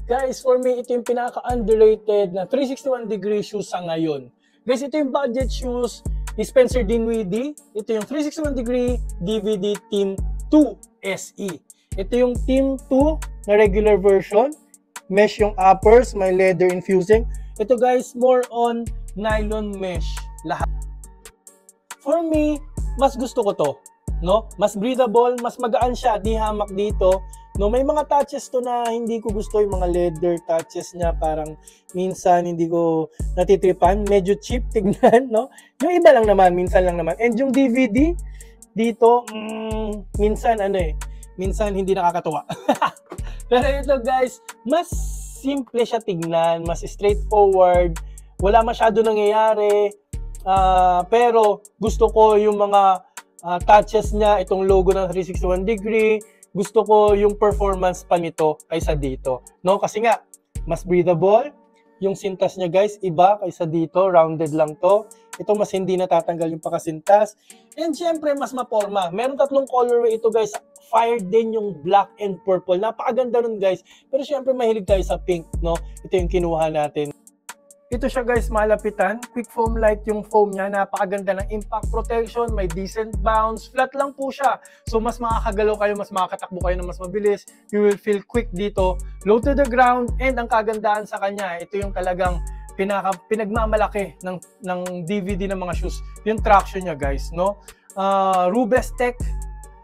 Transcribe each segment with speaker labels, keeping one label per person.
Speaker 1: Guys, for me, ito yung pinaka-underrated na 361-degree shoes sa ngayon. Guys, ito yung budget shoes ni Spencer Dinwiddie. Ito yung 361-degree DVD Team 2 SE. Ito yung Team 2 na regular version. Mesh yung uppers, may leather infusing. Ito guys, more on nylon mesh lahat. For me, mas gusto ko to. No? Mas breathable, mas magaan siya, di hamak dito. No, may mga touches to na hindi ko gusto, yung mga leather touches niya, parang minsan hindi ko natitripan, medyo cheap tignan, no? Yung iba lang naman, minsan lang naman. And yung DVD dito, minsan minsan hindi nakakatuwa. Pero ito guys, mas simple siya tignan, mas straightforward, wala masyado nangyayari, pero gusto ko yung mga touches niya, itong logo ng 361 degree. Gusto ko yung performance pa nito kaysa dito. No? Kasi nga, mas breathable. Yung sintas niya guys, iba kaysa dito. Rounded lang to. Ito mas hindi natatanggal yung pakasintas. And syempre, mas maporma. Meron tatlong colorway ito guys. Fire din yung black and purple. Napakaganda nun guys. Pero syempre, mahilig tayo sa pink. No? Ito yung kinuha natin. Ito siya guys, malapitan. Quick foam light yung foam niya. Napakaganda ng impact protection. May decent bounce. Flat lang po siya. So mas makakagalaw kayo, mas makakatakbo kayo na mas mabilis. You will feel quick dito. Low to the ground. And ang kagandaan sa kanya, ito yung talagang pinagmamalaki ng DVD ng mga shoes. Yung traction niya guys. No? Rubestech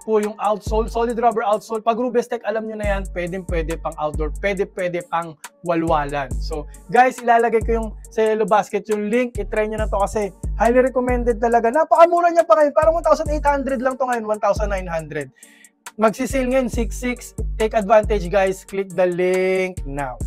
Speaker 1: po yung outsole, solid rubber outsole. Pag Rubestech, alam nyo na yan, pwede pang outdoor, pwede pang walwalan. So, guys, ilalagay ko yung sa Yellow Basket yung link. I-try nyo na to kasi highly recommended talaga. Napakamura niya pa ngayon. Parang 1,800 lang to ngayon, 1,900. Magsisale ngayon, 6,600. Take advantage, guys. Click the link now.